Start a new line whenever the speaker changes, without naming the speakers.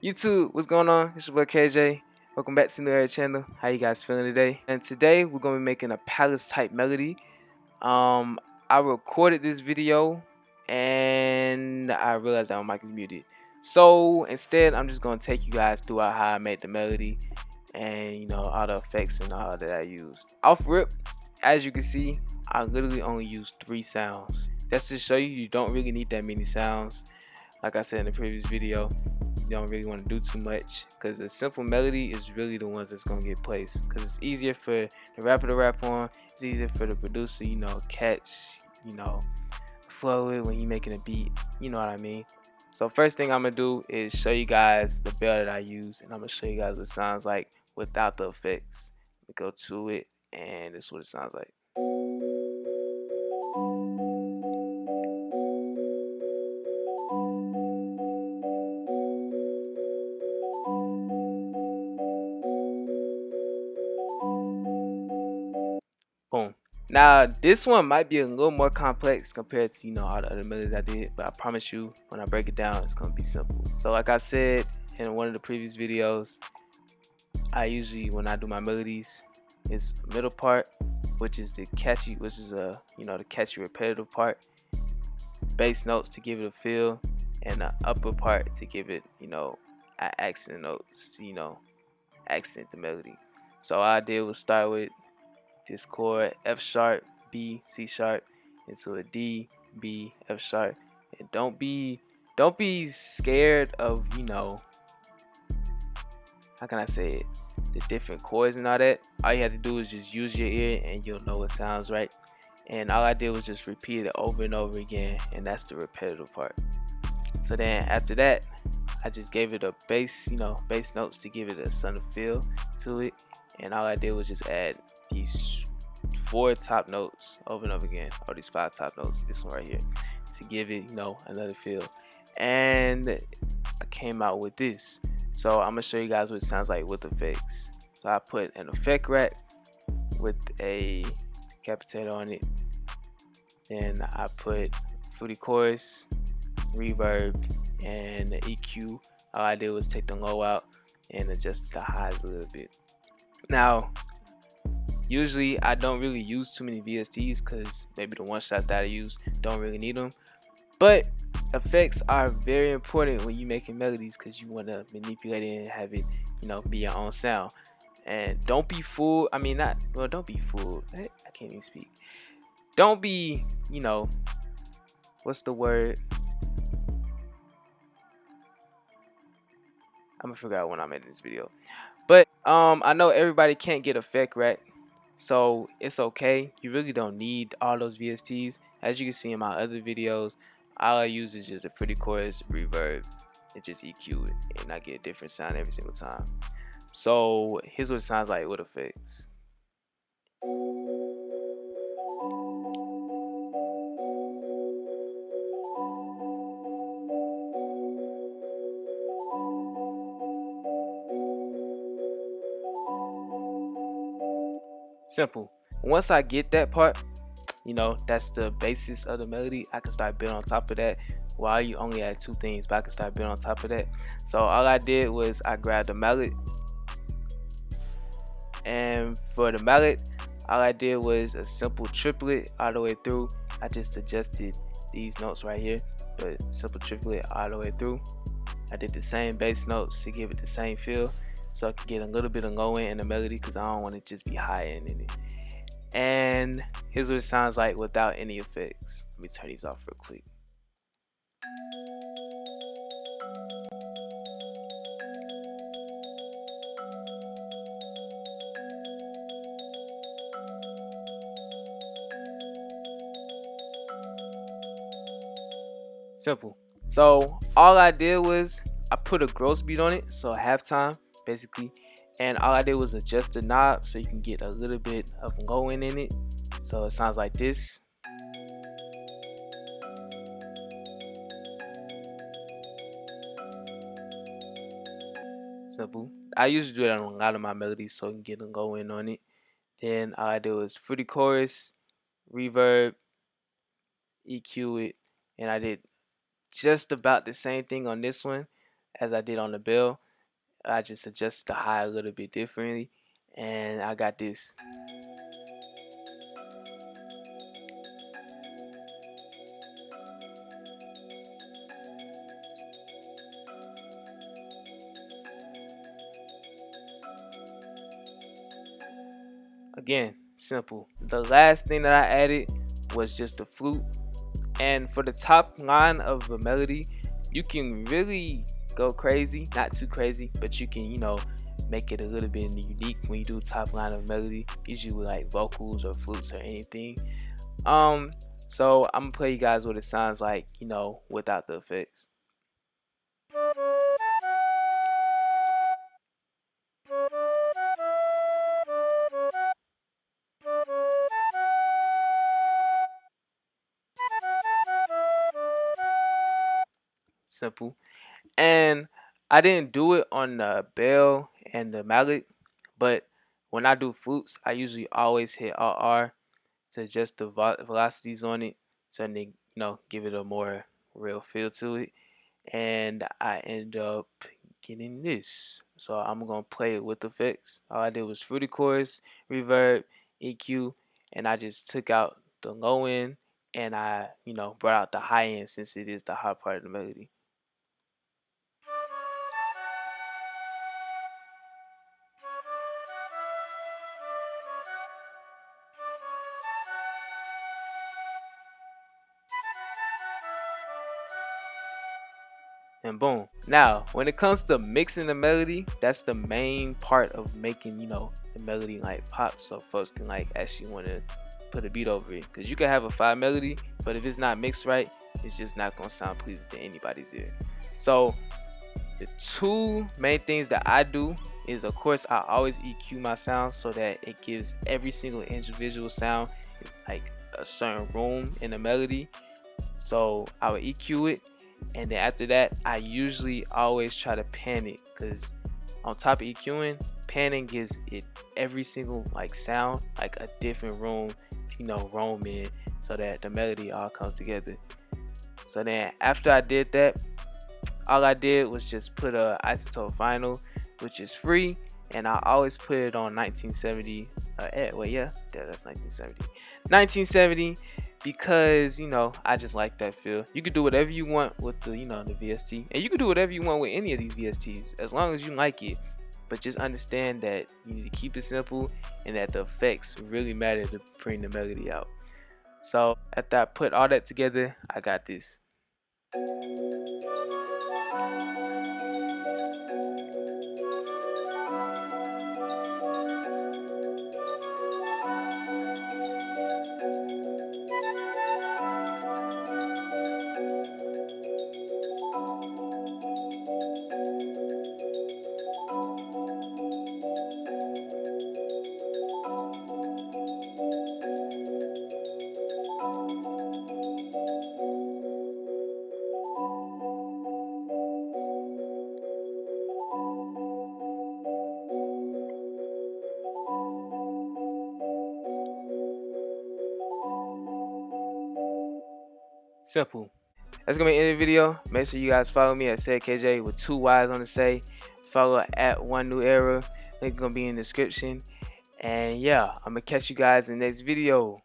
YouTube, what's going on? It's your boy Kayjay. Welcome back to the new channel. How you guys feeling today? And today we're gonna be making a palace type melody. Um, I recorded this video and I realized that my mic is muted. So instead, I'm just gonna take you guys through how I made the melody and all the effects and all that I used. Off rip, as you can see, I literally only used 3 sounds. That's to show you don't really need that many sounds. Like I said in the previous video, you don't really want to do too much because a simple melody is really the ones that's gonna get placed, because it's easier for the rapper to rap on. It's easier for the producer, catch, flow it when you making a beat. You know what I mean? So first thing I'm gonna do is show you guys the bell that I use, and I'm gonna show you guys what it sounds like without the effects. Let me go to it, and this is what it sounds like. Boom. Now this one might be a little more complex compared to all the other melodies I did, but I promise you when I break it down it's gonna be simple. So like I said in one of the previous videos, I usually, when I do my melodies, it's middle part, which is the catchy, the catchy repetitive part, bass notes to give it a feel, and the upper part to give it accent notes to accent the melody. So all I did was start with this chord F sharp, B, C sharp into a D, B, F sharp. And don't be scared of how can I say it, the different chords and all that. All you have to do is just use your ear and you'll know what sounds right. And all I did was just repeat it over and over again, and that's the repetitive part. So then after that, I just gave it a bass, bass notes to give it a southern feel to it. And all I did was just add these 4 top notes over and over again, or these 5 top notes, this one right here, to give it, another feel. And I came out with this. So I'm gonna show you guys what it sounds like with effects. So I put an effect rack with a capitator on it. Then I put fruity chorus, reverb, and the EQ. All I did was take the low out and adjust the highs a little bit. Now, usually I don't really use too many VSTs because maybe the one shots that I use don't really need them. But effects are very important when you're making melodies because you want to manipulate it and have it, be your own sound. And don't be fooled. I mean, don't be fooled. I can't even speak. Don't be, what's the word? I'm gonna figure out when I made this video. But I know everybody can't get effect rack, so it's okay. You really don't need all those VSTs. As you can see in my other videos, all I use is just a pretty chorus, reverb, and just EQ it, and I get a different sound every single time. So here's what it sounds like with effects. Simple. Once I get that part, that's the basis of the melody, I can start building on top of that. While you only add 2 things, but I can start building on top of that. So all I did was I grabbed the mallet, and for the mallet, all I did was a simple triplet all the way through. I just adjusted these notes right here, but simple triplet all the way through. I did the same bass notes to give it the same feel, so I could get a little bit of low end in the melody because I don't want to just be high end in it. And here's what it sounds like without any effects. Let me turn these off real quick. Simple. So all I did was I put a gross beat on it, so halftime basically, and all I did was adjust the knob so you can get a little bit of low end in it. So it sounds like this. Simple. I usually do that on a lot of my melodies so I can get a low end on it. Then all I did was fruity chorus, reverb, EQ it, and I did just about the same thing on this one. as I did on the bell. I just adjusted the high a little bit differently, and I got this. Again, simple. The last thing that I added was just the flute. And for the top line of a melody, you can really go crazy, not too crazy, but you can, make it a little bit unique when you do top line of melody, usually with like vocals or flutes or anything. Um, so I'm gonna play you guys what it sounds like, without the effects. Simple. And I didn't do it on the bell and the mallet, but when I do flutes, I usually always hit R to adjust the velocities on it, so they give it a more real feel to it. And I end up getting this. So I'm gonna play it with effects. All I did was fruity chorus, reverb, EQ, and I just took out the low end and I brought out the high end since it is the high part of the melody. And boom. Now, when it comes to mixing the melody, that's the main part of making, the melody like pop so folks can like actually want to put a beat over it. Because you can have a fire melody, but if it's not mixed right, it's just not going to sound pleasing to anybody's ear. So, the two main things that I do is, of course, I always EQ my sound so that it gives every single individual sound like a certain room in the melody. So I would EQ it, and then after that I usually always try to pan it, because on top of EQing, panning gives it every single like sound like a different room roam in, so that the melody all comes together. So then after I did that, all I did was just put a isotope vinyl, which is free, and I always put it on 1970. That's 1970. 1970, because I just like that feel. You can do whatever you want with the the VST, and you can do whatever you want with any of these VSTs as long as you like it. But just understand that you need to keep it simple, and that the effects really matter to bring the melody out. So after I put all that together, I got this. Simple. That's gonna be the end of the video. Make sure you guys follow me at said Kayjay with 2 Y's on the say. Follow at One New Era. Link gonna be in the description. And yeah, I'm gonna catch you guys in the next video.